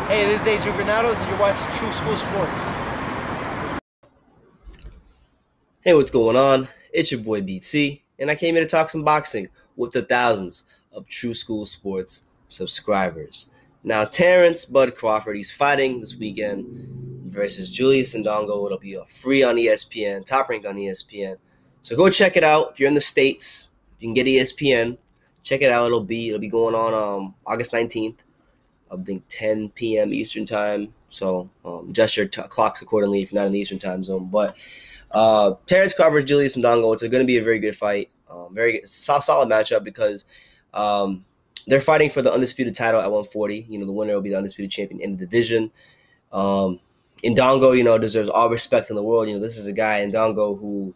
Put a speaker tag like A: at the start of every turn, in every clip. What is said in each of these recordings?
A: Hey, this is Adrian Granados, and you're watching True School Sports.
B: Hey, what's going on? It's your boy BT, and I came here to talk some boxing with the thousands of True School Sports subscribers. Now, Terence Crawford, he's fighting this weekend versus Julius Indongo. It'll be free on ESPN, top rank on ESPN. So go check it out. If you're in the States, you can get ESPN. Check it out. It'll be going on August 19th. I think 10 p.m. Eastern time. So adjust your clocks accordingly if you're not in the Eastern time zone. But Terence Crawford, Julius Indongo, it's going to be a very good fight. Very solid matchup because they're fighting for the undisputed title at 140. The winner will be the undisputed champion in the division. Indongo, deserves all respect in the world. This is a guy, Indongo, who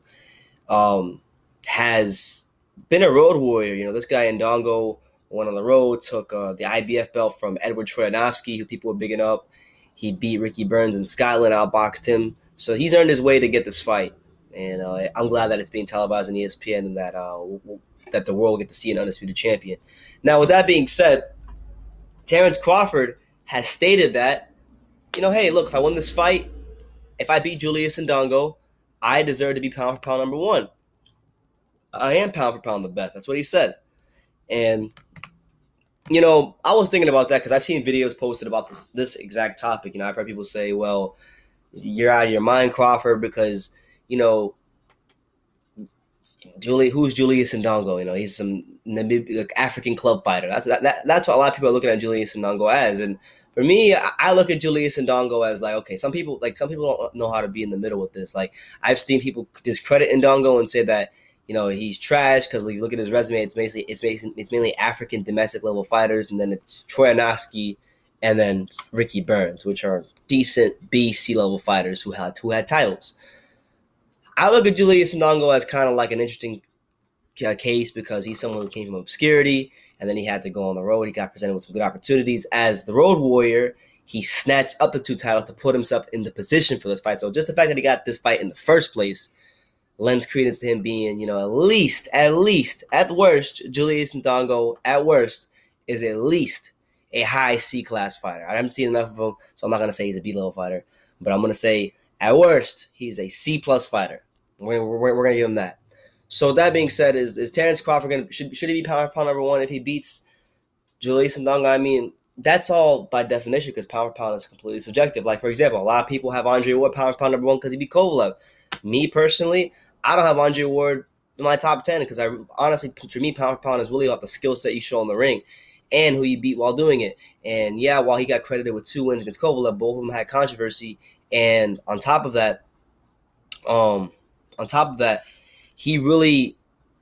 B: has been a road warrior. This guy, Indongo, went on the road, took the IBF belt from Edward Troyanovsky, who people were bigging up. He beat Ricky Burns in Scotland, outboxed him. So he's earned his way to get this fight. And I'm glad that it's being televised on ESPN and that that the world will get to see an undisputed champion. Now, with that being said, Terence Crawford has stated that, hey, look, if I win this fight, if I beat Julius Indongo, I deserve to be pound for pound number one. I am pound for pound the best. That's what he said. And I was thinking about that because I've seen videos posted about this exact topic. I've heard people say, well, you're out of your mind, Crawford, because, who's Julius Indongo? He's some Namibia, African club fighter. That's what a lot of people are looking at Julius Indongo as. And for me, I look at Julius Indongo as like, okay, some people don't know how to be in the middle with this. Like, I've seen people discredit Indongo and say that, he's trash because if you look at his resume, it's mainly African domestic level fighters, and then it's Troyanovsky and then Ricky Burns, which are decent B-C level fighters who had titles. I look at Julius Indongo as kind of like an interesting case because he's someone who came from obscurity, and then he had to go on the road. He got presented with some good opportunities. As the road warrior, he snatched up the two titles to put himself in the position for this fight. So just the fact that he got this fight in the first place lends credence to him being, at least, at worst, Julius Indongo, at worst, is at least a high C-class fighter. I haven't seen enough of him, so I'm not going to say he's a B-level fighter. But I'm going to say, at worst, he's a C-plus fighter. We're going to give him that. So that being said, is Terence Crawford should he be pound for pound number one if he beats Julius Indongo? I mean, that's all by definition because pound for pound is completely subjective. Like, for example, a lot of people have Andre Ward pound for pound number one because he beat Kovalev. Me, personally, I don't have Andre Ward in my top 10 because honestly, for me, pound for pound is really about the skill set you show in the ring and who you beat while doing it. And yeah, while he got credited with 2 wins against Kovalev, both of them had controversy. And on top of that, he really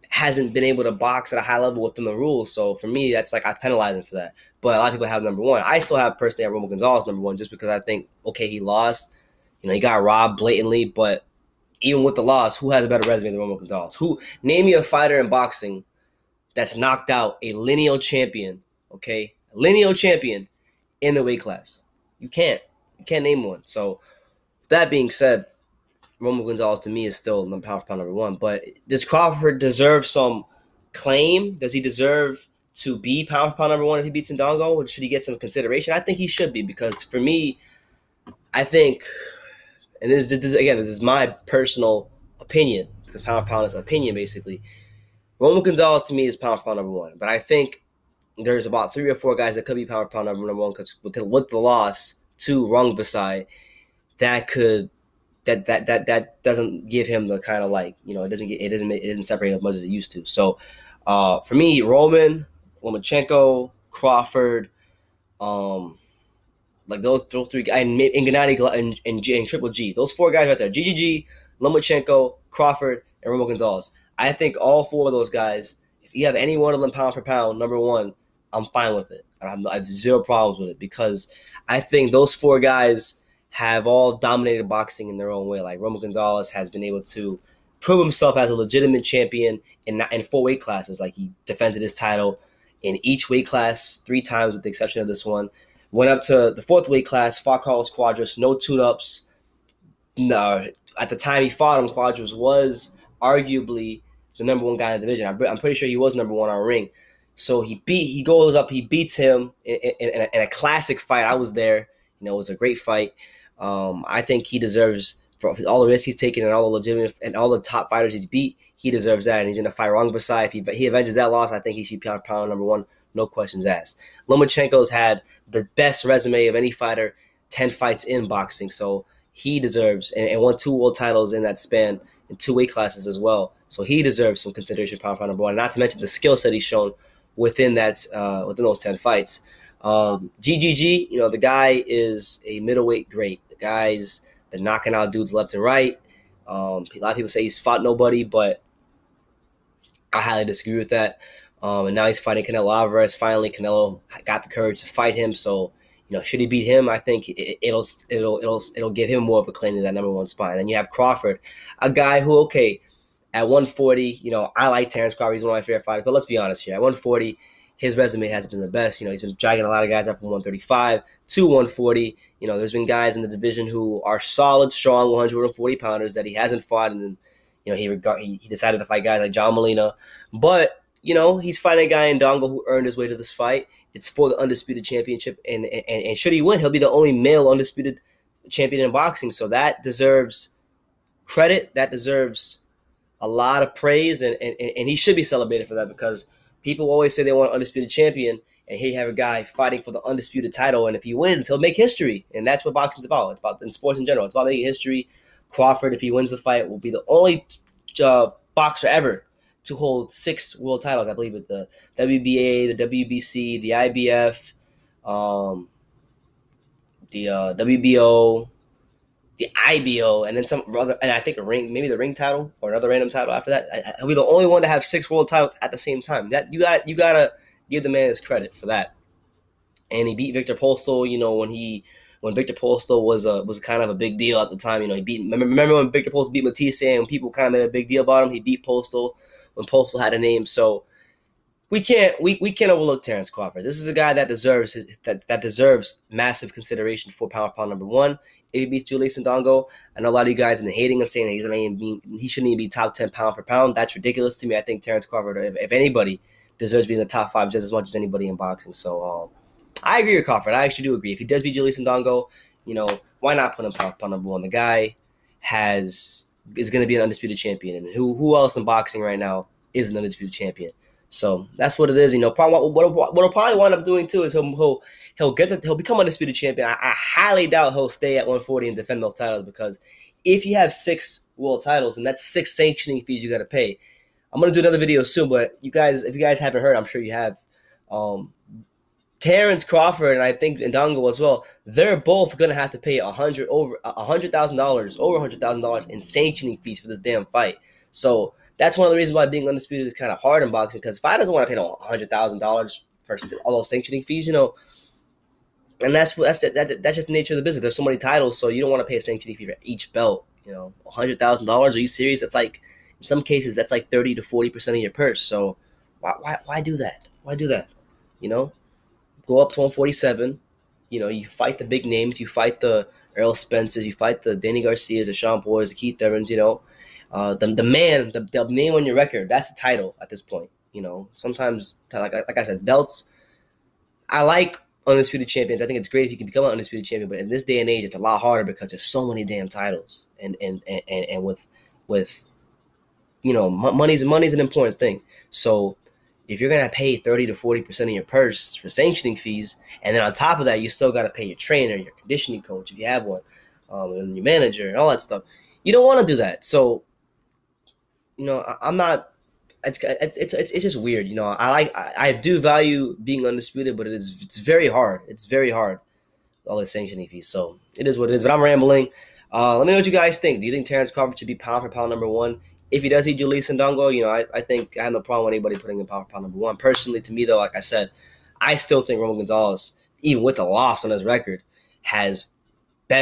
B: hasn't been able to box at a high level within the rules. So for me, that's like I penalize him for that. But a lot of people have number one. I still have personally at Romo Gonzalez number one just because I think, okay, he lost. He got robbed blatantly, but even with the loss, who has a better resume than Romo Gonzalez? Name me a fighter in boxing that's knocked out a lineal champion, okay? A lineal champion in the weight class. You can't name one. So that being said, Romo Gonzalez to me is still pound for pound number one. But does Crawford deserve some claim? Does he deserve to be pound for pound number one if he beats Indongo? Or should he get some consideration? I think he should be because for me, I think, and this is my personal opinion because pound for pound is opinion basically. Romo Gonzalez to me is pound for pound number one. But I think there's about 3 or 4 guys that could be pound for pound number one because with the loss to Rungvisai, that doesn't give him the kind of it doesn't separate as much as it used to. So for me, Roman, Lomachenko, Crawford, like those 3 guys, and Gennady and Triple G, those 4 guys right there, GGG, Lomachenko, Crawford, and Romo Gonzalez. I think all 4 of those guys, if you have any one of them pound for pound, number one, I'm fine with it. I have 0 problems with it because I think those 4 guys have all dominated boxing in their own way. Like Romo Gonzalez has been able to prove himself as a legitimate champion in 4 weight classes. Like he defended his title in each weight class 3 times with the exception of this one. Went up to the 4th weight class, fought Carlos Cuadras, no tune-ups. No, at the time he fought him, Cuadras was arguably the number 1 guy in the division. I'm pretty sure he was number 1 on ring. So he beats him in a classic fight. I was there. You know, it was a great fight. I think he deserves, for all the risks he's taken and all the legitimate and all the top fighters he's beat, he deserves that. And he's going to fight Rungvisai. If he avenges that loss, I think he should be pound number one. No questions asked. Lomachenko's had the best resume of any fighter, 10 fights in boxing. So he deserves, and won 2 world titles in that span, in 2 weight classes as well. So he deserves some consideration pound number one. Not to mention the skill set he's shown within within those 10 fights. GGG, you know, the guy is a middleweight great. The guy's been knocking out dudes left and right. A lot of people say he's fought nobody, but I highly disagree with that. And now he's fighting Canelo Alvarez. Finally, Canelo got the courage to fight him. So, you know, should he beat him, I think it'll give him more of a claim to that number one spot. And then you have Crawford, a guy who, okay, at 140, you know, I like Terence Crawford. He's one of my favorite fighters. But let's be honest here. At 140, his resume hasn't been the best. You know, he's been dragging a lot of guys up from 135 to 140. You know, there's been guys in the division who are solid, strong 140 pounders that he hasn't fought. And then, you know, he decided to fight guys like John Molina. But, you know, he's fighting a guy in Indongo who earned his way to this fight. It's for the undisputed championship. And should he win, he'll be the only male undisputed champion in boxing. So that deserves credit. That deserves a lot of praise. And he should be celebrated for that, because people always say they want an undisputed champion. And here you have a guy fighting for the undisputed title. And if he wins, he'll make history. And that's what boxing's about. It's about, in sports in general, it's about making history. Crawford, if he wins the fight, will be the only boxer ever to hold 6 world titles, I believe, with the WBA, the WBC, the IBF, the WBO, the IBO, and then some other, and I think maybe the ring title or another random title after that. He'll be the only one to have 6 world titles at the same time. That you gotta give the man his credit for that. And he beat Victor Postol, you know, when Victor Postol was kind of a big deal at the time. You know, remember when Victor Postol beat Matisse and people kind of made a big deal about him? He beat Postol when Postol had a name. So we can't overlook Terence Crawford. This is a guy that deserves massive consideration for pound number one. If he beats Julius Indongo, I know a lot of you guys have been hating him, saying that he shouldn't even be top 10 pound for pound. That's ridiculous to me. I think Terence Crawford, if anybody, deserves to be in the top 5 just as much as anybody in boxing. So I agree with Crawford. I actually do agree. If he does beat Julius Indongo, you know, why not put him pound number one? The guy is going to be an undisputed champion, and who else in boxing right now is an undisputed champion? So that's what it is. You know, what he'll probably wind up doing too is he'll become undisputed champion. I highly doubt he'll stay at 140 and defend those titles, because if you have 6 world titles, and that's 6 sanctioning fees you got to pay. I'm gonna do another video soon, but if you guys haven't heard, I'm sure you have. Terence Crawford and I think Indongo as well, they're both gonna have to pay over $100,000 in sanctioning fees for this damn fight. So that's one of the reasons why being undisputed is kind of hard in boxing, because fight doesn't want to pay $100,000 for all those sanctioning fees, you know. And that's just the nature of the business. There's so many titles, so you don't want to pay a sanctioning fee for each belt. You know, $100,000. Are you serious? That's like, in some cases, that's like 30 to 40% of your purse. So why do that? Why do that? You know, go up to 147. You know, you fight the big names. You fight the Earl Spencers. You fight the Danny Garcias, the Sean Boyers, the Keith Evans. You know, the name on your record. That's the title at this point. You know, sometimes, like I said, belts. I like undisputed champions. I think it's great if you can become an undisputed champion, but in this day and age, it's a lot harder because there's so many damn titles, and with you know, money's an important thing. So if you're gonna pay 30 to 40% of your purse for sanctioning fees, and then on top of that, you still gotta pay your trainer, your conditioning coach if you have one, and your manager and all that stuff, you don't want to do that. So, you know, I'm not. It's just weird, you know. I do value being undisputed, but it's very hard. It's very hard, all the sanctioning fees. So it is what it is. But I'm rambling. Let me know what you guys think. Do you think Terence Crawford should be pound for pound number one? If he does beat Julius Indongo, you know, I think I have no problem with anybody putting him pound for pound number one. Personally, to me though, like I said, I still think Roman Gonzalez, even with a loss on his record, has a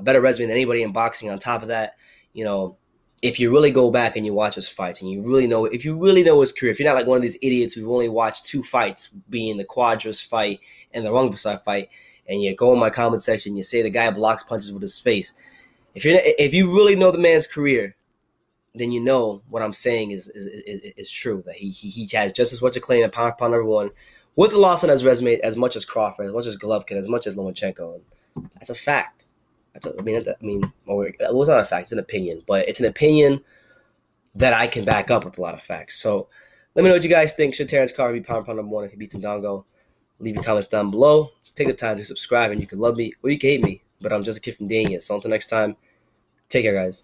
B: better resume than anybody in boxing. On top of that, you know, if you really go back and you watch his fights, and if you really know his career, if you're not like one of these idiots who've only watched 2 fights, being the Quadras fight and the Rungvisai fight, and you go in my comment section, and you say the guy blocks punches with his face. If you really know the man's career, then you know what I'm saying is true. That he has just as much a claim at pound for pound number one, with the loss on his resume, as much as Crawford, as much as Golovkin, as much as Lomachenko. That's a fact. Well, it was not a fact. It's an opinion, but it's an opinion that I can back up with a lot of facts. So let me know what you guys think. Should Terence Crawford be pound number one if he beats Indongo? Leave your comments down below. Take the time to subscribe, and you can love me or you can hate me. But I'm just a kid from Dania. So until next time, take care, guys.